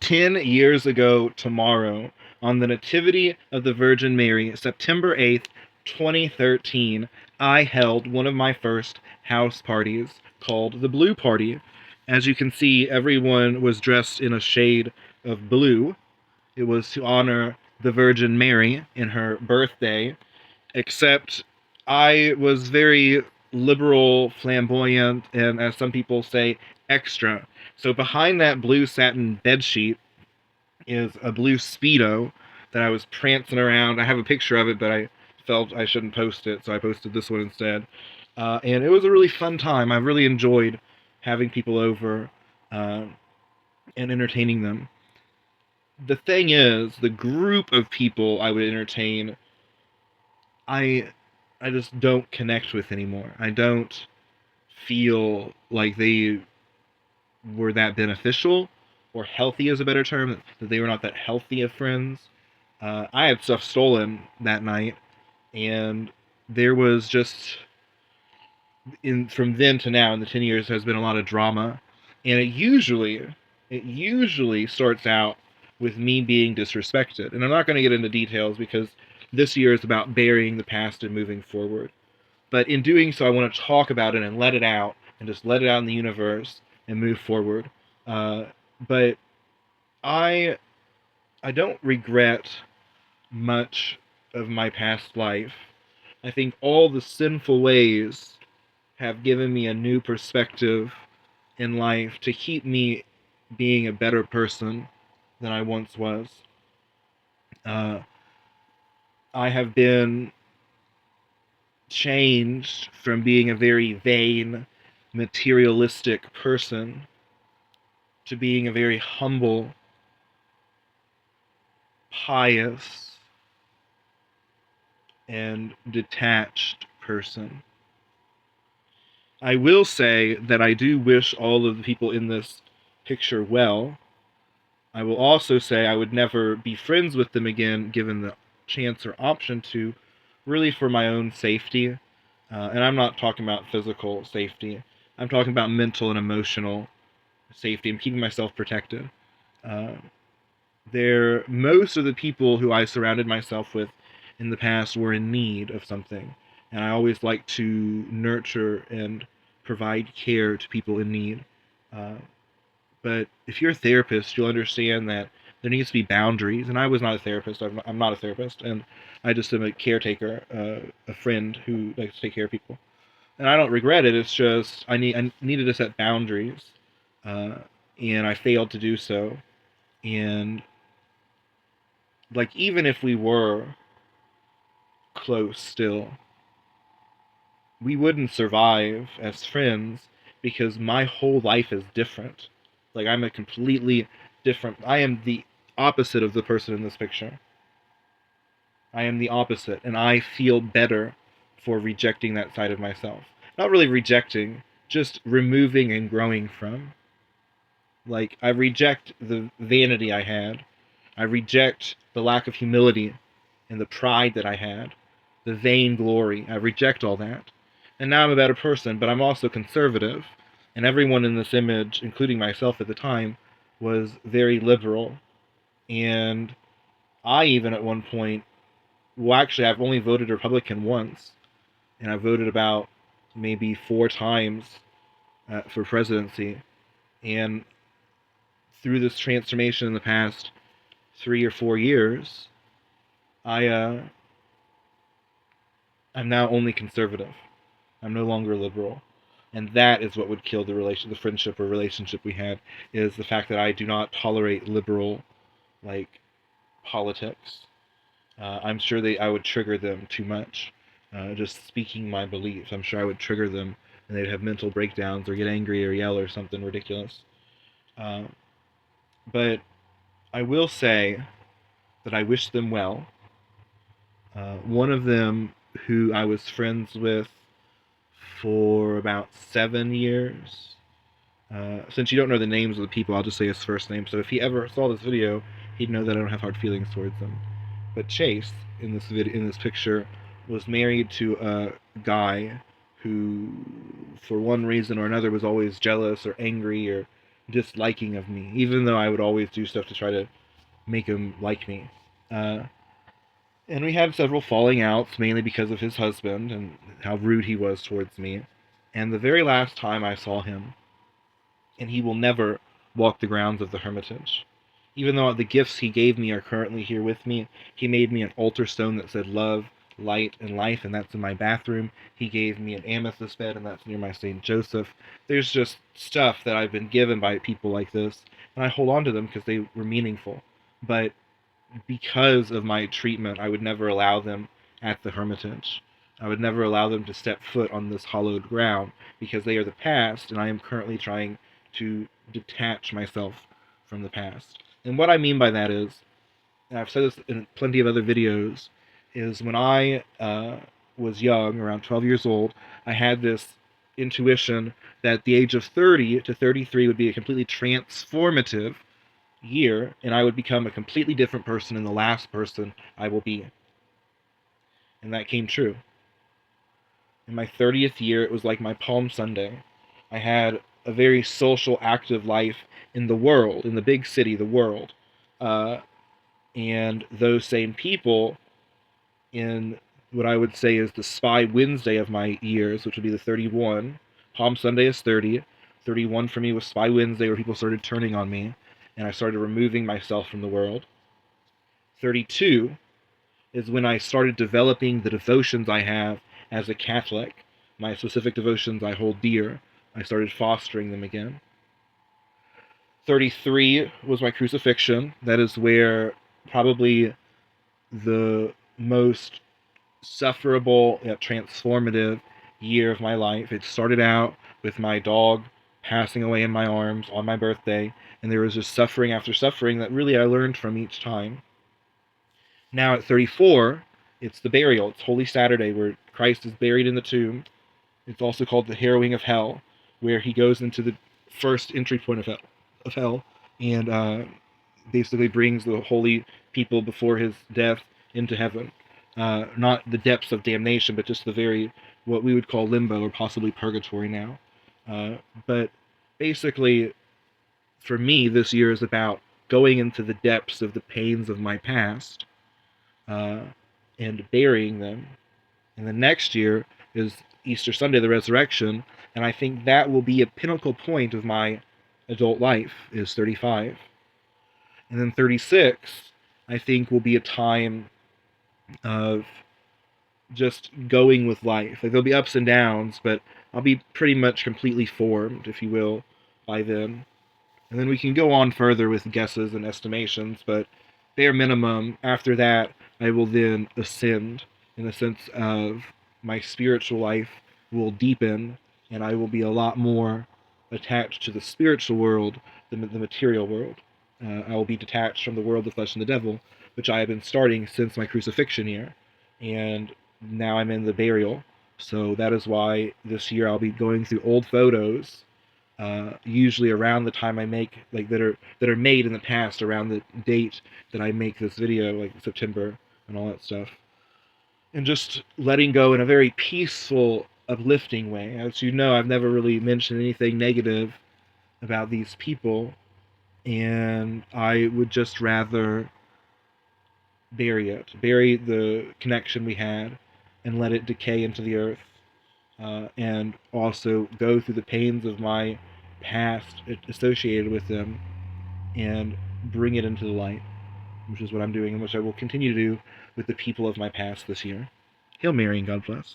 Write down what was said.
10 years ago tomorrow, on the Nativity of the Virgin Mary, September 8th, 2013, I held one of my first house parties called the Blue Party. As you can see, everyone was dressed in a shade of blue. It was to honor the Virgin Mary in her birthday, except I was very liberal, flamboyant, and as some people say, extra. So behind that blue satin bedsheet is a blue Speedo that I was prancing around. I have a picture of it, but I felt I shouldn't post it, so I posted this one instead. And it was a really fun time. I really enjoyed having people over uh, and entertaining them. The thing is, the group of people I would entertain, I I just don't connect with anymore. I don't feel like they were that beneficial, or healthy is a better term, that they were not that healthy of friends. I had stuff stolen that night, and there was just in from then to now in the 10 years has been a lot of drama, and it usually starts out with me being disrespected. And I'm not going to get into details because this year is about burying the past and moving forward. But in doing so, I want to talk about it and let it out, and just let it out in the universe and move forward. Uh, but I I don't regret much of my past life. I think all the sinful ways have given me a new perspective in life to keep me being a better person than I once was. Uh, I have been changed from being a very vain, materialistic person to being a very humble, pious, and detached person. I will say that I do wish all of the people in this picture well. I will also say I would never be friends with them again given the chance or option to, really for my own safety. And I'm not talking about physical safety. I'm talking about mental and emotional safety and keeping myself protected. Uh, Most of the people who I surrounded myself with in the past were in need of something, and I always like to nurture and provide care to people in need. Uh, but if you're a therapist, you'll understand that there needs to be boundaries. And I was not a therapist. I'm not a therapist, and I just am a caretaker, a friend who likes to take care of people. And I don't regret it. It's just I needed to set boundaries, uh, and I failed to do so. And like even if we were close still, we wouldn't survive as friends because my whole life is different. Like I'm a completely different. I am the opposite of the person in this picture. I am the opposite, and I feel better for rejecting that side of myself. Not really rejecting, just removing and growing from. Like I reject the vanity I had. I reject the lack of humility and the pride that I had, the vainglory. I reject all that. And now I'm a better person, but I'm also conservative. And everyone in this image, including myself at the time, was very liberal. And I even at one point, well, actually, I've only voted Republican once, and I voted about maybe 4 times for presidency. And through this transformation in the past 3 or 4 years, I I'm now only conservative. I'm no longer liberal. And that is what would kill the friendship or relationship we had, is the fact that I do not tolerate liberal, like, politics. I'm sure I would trigger them too much. Just speaking my beliefs, I'm sure I would trigger them, and they'd have mental breakdowns or get angry or yell or something ridiculous. Uh, but I will say that I wish them well. One of them, who I was friends with for about 7 years. Since you don't know the names of the people, I'll just say his first name. So if he ever saw this video, he'd know that I don't have hard feelings towards them. But Chase, in this picture, was married to a guy who, for one reason or another, was always jealous or angry or disliking of me, even though I would always do stuff to try to make him like me. Uh, and we had several falling outs, mainly because of his husband and how rude he was towards me. And the very last time I saw him, and he will never walk the grounds of the Hermitage. Even though the gifts he gave me are currently here with me, he made me an altar stone that said love, light, and life, and that's in my bathroom. He gave me an amethyst bed, and that's near my St. Joseph. There's just stuff that I've been given by people like this, and I hold on to them because they were meaningful. But because of my treatment, I would never allow them at the Hermitage. I would never allow them to step foot on this hallowed ground because they are the past, and I am currently trying to detach myself from the past. And what I mean by that is, and I've said this in plenty of other videos, is when I was young, around 12 years old, I had this intuition that the age of 30 to 33 would be a completely transformative year, and I would become a completely different person than the last person I will be. And that came true. In my 30th year, it was like my Palm Sunday. I had a very social, active life in the world, in the big city, the world. And those same people, in what I would say is the Spy Wednesday of my years, which would be the 31, Palm Sunday is 30. 31 for me was Spy Wednesday, where people started turning on me, and I started removing myself from the world. 32 is when I started developing the devotions I have as a Catholic. My specific devotions I hold dear. I started fostering them again. 33 was my crucifixion. That is where probably the most sufferable yet transformative year of my life. It started out with my dog passing away in my arms on my birthday, and there was just suffering after suffering that really I learned from each time. Now at 34, it's the burial. It's Holy Saturday, where Christ is buried in the tomb. It's also called the Harrowing of Hell, where he goes into the first entry point of hell and basically brings the holy people before his death into heaven. Not the depths of damnation, but just the very, what we would call limbo or possibly purgatory now. But basically, for me, this year is about going into the depths of the pains of my past uh, and burying them. And the next year is Easter Sunday, the resurrection, and I think that will be a pinnacle point of my adult life, is 35. And then 36, I think, will be a time of just going with life. Like, there'll be ups and downs, but I'll be pretty much completely formed, if you will, by then. And then we can go on further with guesses and estimations, but bare minimum, after that, I will then ascend in the sense of my spiritual life will deepen, and I will be a lot more attached to the spiritual world than the material world. I will be detached from the world, the flesh, and the devil, which I have been starting since my crucifixion year, and now I'm in the burial. So that is why this year I'll be going through old photos, usually around the time I make, like, that are made in the past, around the date that I make this video, like September and all that stuff, and just letting go in a very peaceful, uplifting way. As you know, I've never really mentioned anything negative about these people, and I would just rather bury the connection we had, and let it decay into the earth, and also go through the pains of my past associated with them, and bring it into the light, which is what I'm doing, and which I will continue to do with the people of my past this year. Hail Mary and God bless.